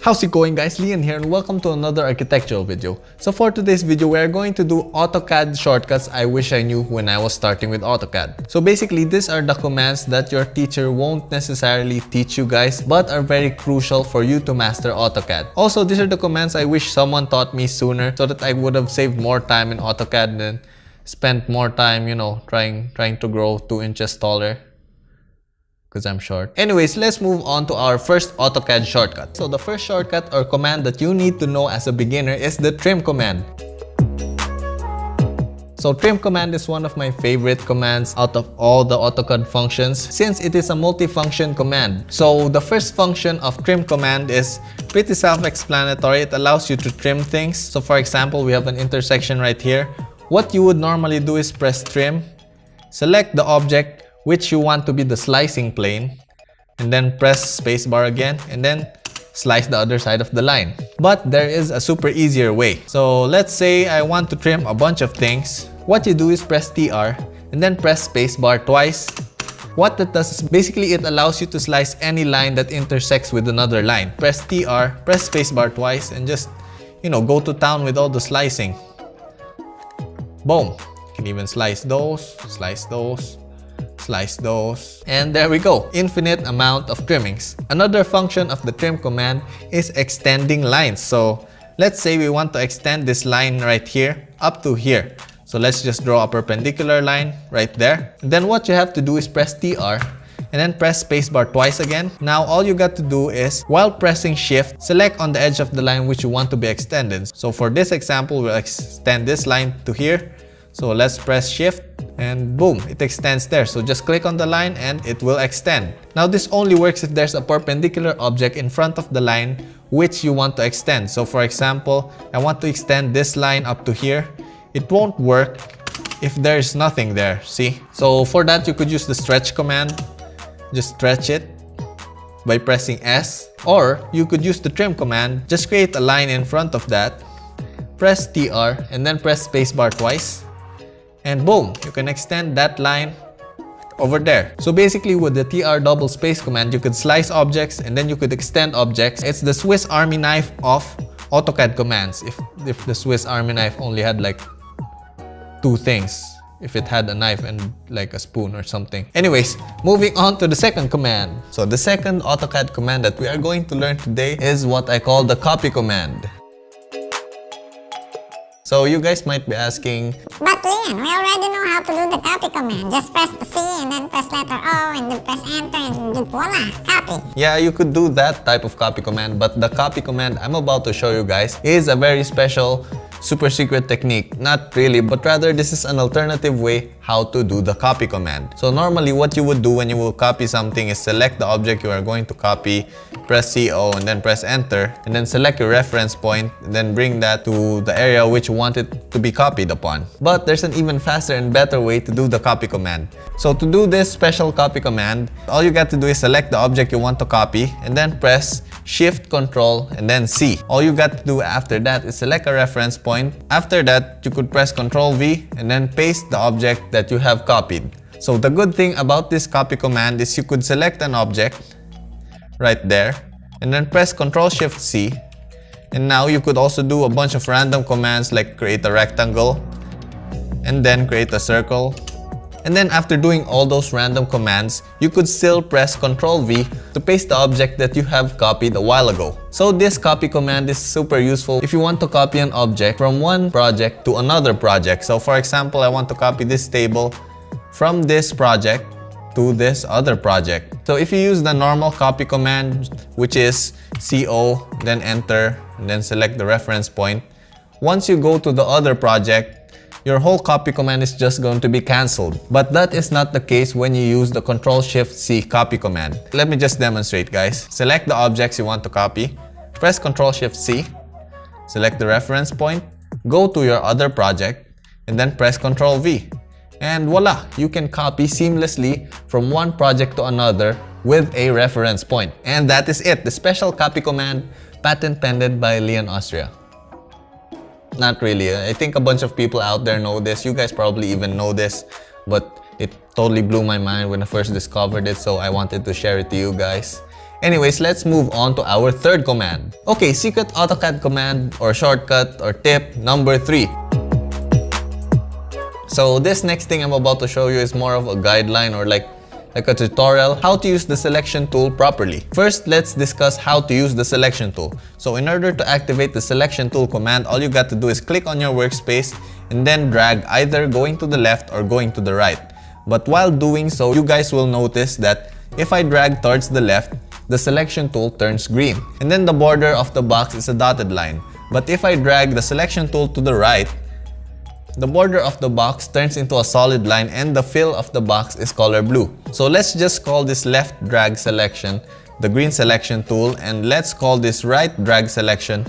How's it going, guys? Leon here and welcome to another architectural video. So for today's video, we are going to do AutoCAD shortcuts I wish I knew when I was starting with AutoCAD. So basically, these are the commands that your teacher won't necessarily teach you guys, but are very crucial for you to master AutoCAD. Also, these are the commands I wish someone taught me sooner so that I would have saved more time in AutoCAD and spent more time, trying to grow 2 inches taller. Because I'm short. Anyways, let's move on to our first AutoCAD shortcut. So the first shortcut or command that you need to know as a beginner is the trim command. So trim command is one of my favorite commands out of all the AutoCAD functions since it is a multi-function command. So the first function of trim command is pretty self-explanatory. It allows you to trim things. So for example, we have an intersection right here. What you would normally do is press trim, select the object which you want to be the slicing plane, and then press spacebar again, and then slice the other side of the line. But there is a super easier way. So let's say I want to trim a bunch of things. What you do is press TR, and then press spacebar twice. What that does is basically it allows you to slice any line that intersects with another line. Press TR, press spacebar twice, and just, go to town with all the slicing. Boom. You can even slice those, slice those, and there we go. Infinite amount of trimmings. Another function of the trim command is extending lines. So let's say we want to extend this line right here up to here. So let's just draw a perpendicular line right there. And then what you have to do is press TR and then press spacebar twice again. Now all you got to do is, while pressing shift, select on the edge of the line which you want to be extended. So for this example, we'll extend this line to here. So let's press shift and boom, it extends there. So just click on the line and it will extend. Now this only works if there's a perpendicular object in front of the line which you want to extend. So for example, I want to extend this line up to here. It won't work if there's nothing there, see? So for that, you could use the stretch command. Just stretch it by pressing S. Or you could use the trim command. Just create a line in front of that. Press TR and then press spacebar twice. And boom, you can extend that line over there. So basically with the TR double space command, you could slice objects and then you could extend objects. It's the Swiss Army knife of AutoCAD commands. If the Swiss Army knife only had like 2 things. If it had a knife and like a spoon or something. Anyways, moving on to the second command. So the second AutoCAD command that we are going to learn today is what I call the copy command. So you guys might be asking, but Leon, we already know how to do the copy command. Just press the C and then press letter O and then press enter and voila, copy. Yeah, you could do that type of copy command, but the copy command I'm about to show you guys is a very special super secret technique. Not really, but rather this is an alternative way how to do the copy command. So normally what you would do when you will copy something is select the object you are going to copy, press CO and then press enter, and then select your reference point and then bring that to the area which you want it to be copied upon. But there's an even faster and better way to do the copy command. So to do this special copy command, all you got to do is select the object you want to copy and then press Shift, Control, and then C. All you got to do after that is select a reference point. After that, you could press Ctrl V and then paste the object that you have copied. So the good thing about this copy command is you could select an object right there and then press Ctrl Shift C. And now you could also do a bunch of random commands like create a rectangle and then create a circle. And then after doing all those random commands, you could still press Ctrl V to paste the object that you have copied a while ago. So this copy command is super useful if you want to copy an object from one project to another project. So for example, I want to copy this table from this project to this other project. So if you use the normal copy command, which is CO, then enter, and then select the reference point, once you go to the other project, your whole copy command is just going to be cancelled. But that is not the case when you use the Ctrl-Shift-C copy command. Let me just demonstrate, guys. Select the objects you want to copy, press Ctrl-Shift-C, select the reference point, go to your other project, and then press Ctrl-V. And voila, you can copy seamlessly from one project to another with a reference point. And that is it, the special copy command, patent pended by Leon Austria. Not really. I think a bunch of people out there know this. You guys probably even know this, but it totally blew my mind when I first discovered it, so I wanted to share it to you guys. Anyways, let's move on to our third command. Okay, secret AutoCAD command or shortcut or tip number 3. So this next thing I'm about to show you is more of a guideline or like a tutorial how to use the selection tool properly. First, let's discuss how to use the selection tool. So in order to activate the selection tool command, all you got to do is click on your workspace and then drag either going to the left or going to the right. But while doing so, you guys will notice that if I drag towards the left, the selection tool turns green. And then the border of the box is a dotted line. But if I drag the selection tool to the right, the border of the box turns into a solid line and the fill of the box is color blue. So let's just call this left drag selection the green selection tool, and let's call this right drag selection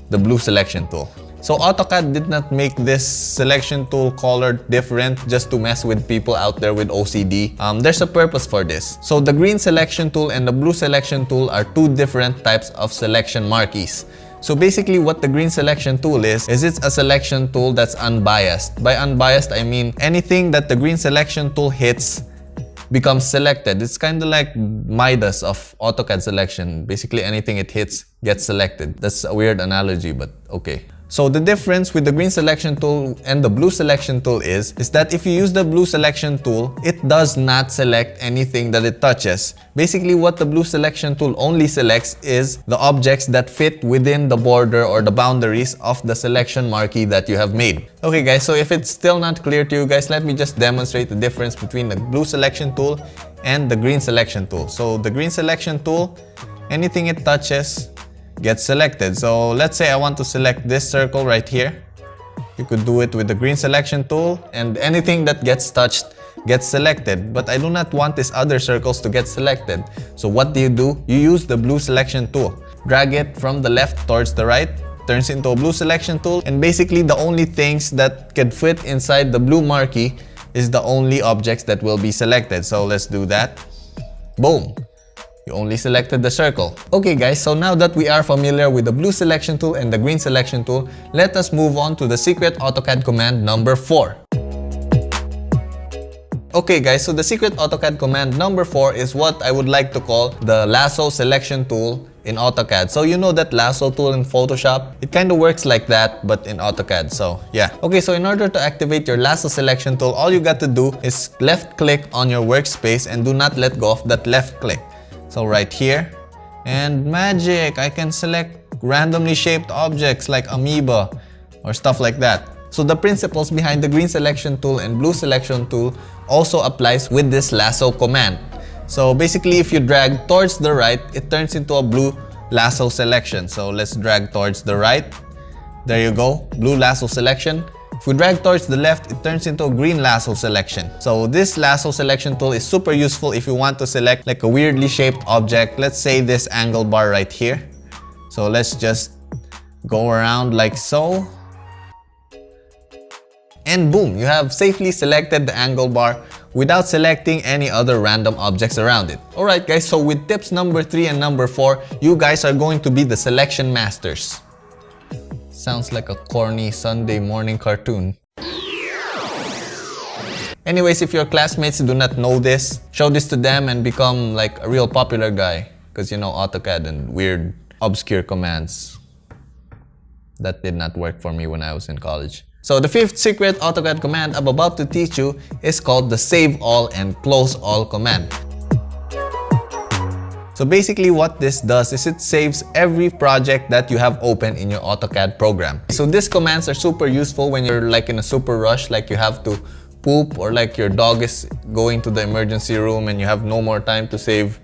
the blue selection tool. So AutoCAD did not make this selection tool colored different just to mess with people out there with OCD. There's a purpose for this. So the green selection tool and the blue selection tool are two different types of selection marquees. So basically what the green selection tool is it's a selection tool that's unbiased. By unbiased, I mean anything that the green selection tool hits becomes selected. It's kind of like Midas of AutoCAD selection. Basically anything it hits gets selected. That's a weird analogy, but okay. So the difference with the green selection tool and the blue selection tool is that if you use the blue selection tool, it does not select anything that it touches. Basically, what the blue selection tool only selects is the objects that fit within the border or the boundaries of the selection marquee that you have made. Okay guys, so if it's still not clear to you guys, let me just demonstrate the difference between the blue selection tool and the green selection tool. So the green selection tool, anything it touches gets selected. So let's say I want to select this circle right here. You could do it with the green selection tool and anything that gets touched gets selected. But I do not want these other circles to get selected. So what do? You use the blue selection tool. Drag it from the left towards the right, turns into a blue selection tool, and basically the only things that can fit inside the blue marquee is the only objects that will be selected. So let's do that. Boom. You only selected the circle. Okay guys, so now that we are familiar with the blue selection tool and the green selection tool, let us move on to the secret AutoCAD command number 4. Okay guys, so the secret AutoCAD command number 4 is what I would like to call the lasso selection tool in AutoCAD. So you know that lasso tool in Photoshop? It kind of works like that, but in AutoCAD, so yeah. Okay, so in order to activate your lasso selection tool, all you got to do is left click on your workspace and do not let go of that left click. So right here, and magic, I can select randomly shaped objects like amoeba or stuff like that. So the principles behind the green selection tool and blue selection tool also applies with this lasso command. So basically if you drag towards the right, it turns into a blue lasso selection. So let's drag towards the right. There you go, blue lasso selection. If we drag towards the left, it turns into a green lasso selection. So this lasso selection tool is super useful if you want to select like a weirdly shaped object. Let's say this angle bar right here. So let's just go around like so. And boom, you have safely selected the angle bar without selecting any other random objects around it. Alright guys, so with tips number 3 and number 4, you guys are going to be the selection masters. Sounds like a corny Sunday morning cartoon. Anyways, if your classmates do not know this, show this to them and become like a real popular guy. Because you know AutoCAD and weird, obscure commands. That did not work for me when I was in college. So the 5th secret AutoCAD command I'm about to teach you is called the save all and close all command. So basically what this does is it saves every project that you have open in your AutoCAD program. So these commands are super useful when you're like in a super rush, like you have to poop or like your dog is going to the emergency room and you have no more time to save.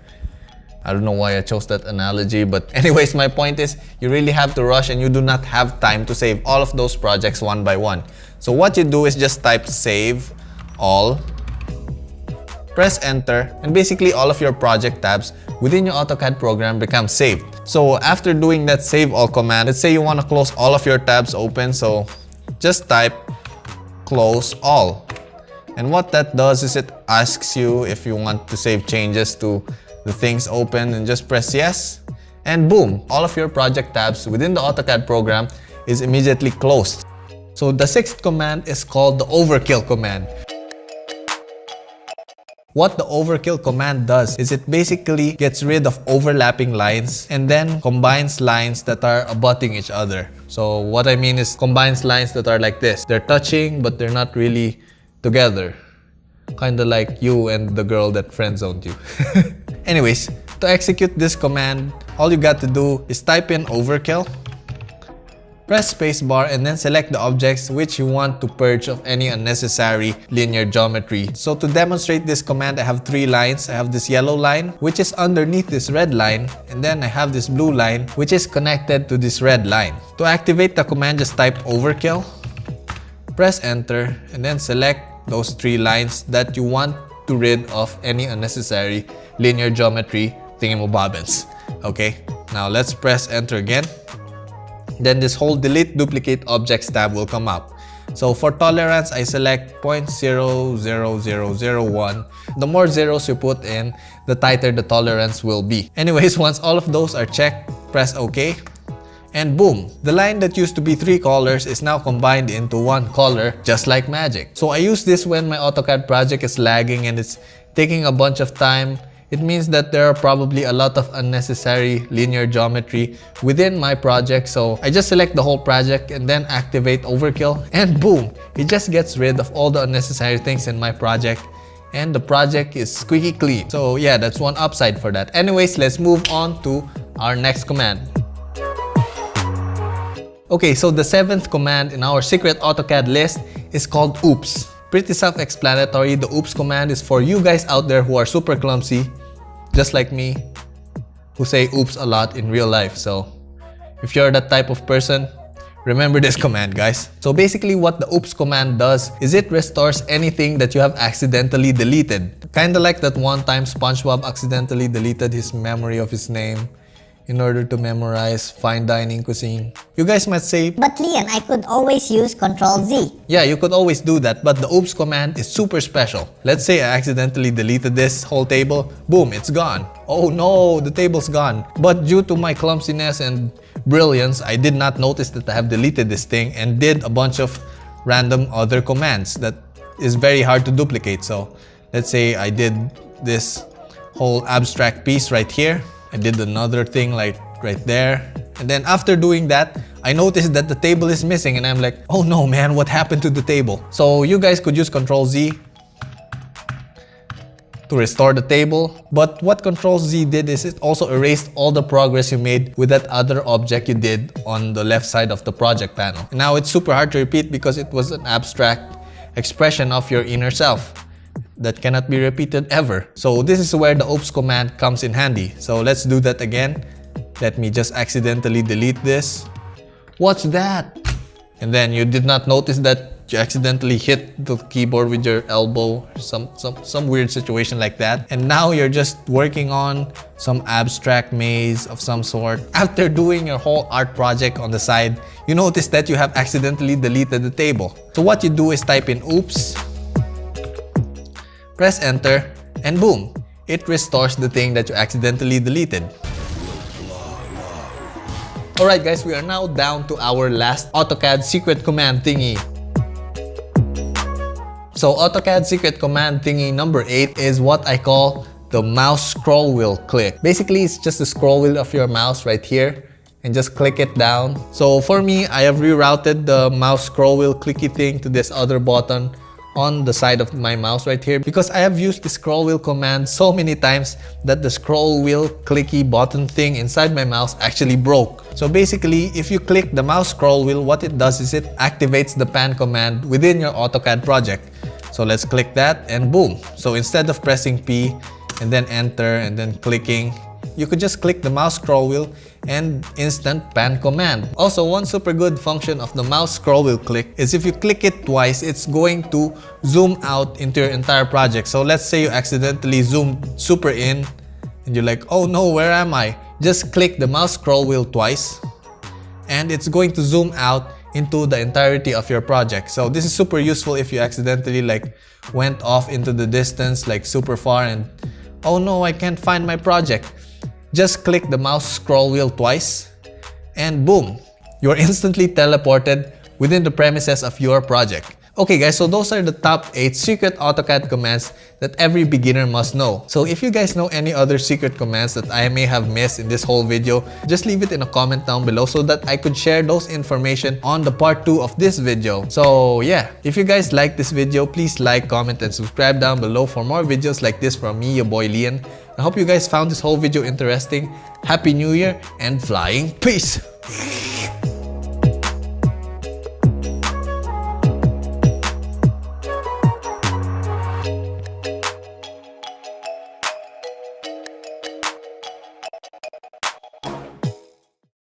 I don't know why I chose that analogy, but anyways, my point is you really have to rush and you do not have time to save all of those projects one by one. So what you do is just type save all, press enter, and basically all of your project tabs within your AutoCAD program become saved. So after doing that save all command, let's say you want to close all of your tabs open, so just type close all. And what that does is it asks you if you want to save changes to the things open, and just press yes, and boom, all of your project tabs within the AutoCAD program is immediately closed. So the 6th command is called the overkill command. What the overkill command does is it basically gets rid of overlapping lines and then combines lines that are abutting each other. So what I mean is combines lines that are like this. They're touching but they're not really together. Kinda like you and the girl that friend-zoned you. Anyways, to execute this command, all you got to do is type in overkill, press spacebar, and then select the objects which you want to purge of any unnecessary linear geometry. So to demonstrate this command, I have 3 lines. I have this yellow line, which is underneath this red line, and then I have this blue line, which is connected to this red line. To activate the command, just type overkill, press enter, and then select those 3 lines that you want to rid of any unnecessary linear geometry thingamabobbins. Okay, now let's press enter again. Then this whole delete duplicate objects tab will come up. So for tolerance, I select 0.00001. The more zeros you put in, the tighter the tolerance will be. Anyways, once all of those are checked, press OK. And boom, the line that used to be 3 colors is now combined into 1 color, just like magic. So I use this when my Autocad project is lagging and it's taking a bunch of time. It means that there are probably a lot of unnecessary linear geometry within my project. So I just select the whole project and then activate overkill, and boom, it just gets rid of all the unnecessary things in my project. And the project is squeaky clean. So yeah, that's one upside for that. Anyways, let's move on to our next command. Okay, so the 7th command in our secret AutoCAD list is called oops. Pretty self-explanatory. The oops command is for you guys out there who are super clumsy, just like me, who say oops a lot in real life. So if you're that type of person, remember this command, guys. So basically what the oops command does is it restores anything that you have accidentally deleted. Kinda like that one time SpongeBob accidentally deleted his memory of his name in order to memorize fine dining cuisine. You guys might say, But Liam, I could always use Ctrl-Z. yeah, you could always do that, but the oops command is super special. Let's say I accidentally deleted this whole table, boom, it's gone. Oh no, the table's gone. But due to my clumsiness and brilliance, I did not notice that I have deleted this thing and did a bunch of random other commands that is very hard to duplicate. So let's say I did this whole abstract piece right here. I did another thing like right there. And then after doing that, I noticed that the table is missing and I'm like, oh no man, what happened to the table? So you guys could use Ctrl-Z to restore the table. But what Ctrl-Z did is it also erased all the progress you made with that other object you did on the left side of the project panel. And now it's super hard to repeat because it was an abstract expression of your inner self that cannot be repeated ever. So this is where the oops command comes in handy. So let's do that again. Let me just accidentally delete this. What's that? And then you did not notice that you accidentally hit the keyboard with your elbow, some weird situation like that. And now you're just working on some abstract maze of some sort. After doing your whole art project on the side, you notice that you have accidentally deleted the table. So what you do is type in oops, press enter, and boom, it restores the thing that you accidentally deleted. Alright guys, we are now down to our last AutoCAD secret command thingy. So AutoCAD secret command thingy number 8 is what I call the mouse scroll wheel click. Basically, it's just the scroll wheel of your mouse right here and just click it down. So for me, I have rerouted the mouse scroll wheel clicky thing to this other button on the side of my mouse right here because I have used the scroll wheel command so many times that the scroll wheel clicky button thing inside my mouse actually broke. So basically, if you click the mouse scroll wheel, what it does is it activates the pan command within your AutoCAD project. So let's click that and boom. So instead of pressing P and then enter and then clicking, you could just click the mouse scroll wheel and instant pan command. Also, one super good function of the mouse scroll wheel click is if you click it twice, it's going to zoom out into your entire project. So let's say you accidentally zoom super in and you're like, oh no, where am I? Just click the mouse scroll wheel twice and it's going to zoom out into the entirety of your project. So this is super useful if you accidentally like went off into the distance like super far and oh no, I can't find my project. Just click the mouse scroll wheel twice and boom, you're instantly teleported within the premises of your project. Okay guys, so those are the top 8 secret AutoCAD commands that every beginner must know. So if you guys know any other secret commands that I may have missed in this whole video, just leave it in a comment down below so that I could share those information on the part 2 of this video. So yeah, if you guys like this video, please like, comment, and subscribe down below for more videos like this from me, your boy Lian. I hope you guys found this whole video interesting. Happy New Year and flying peace!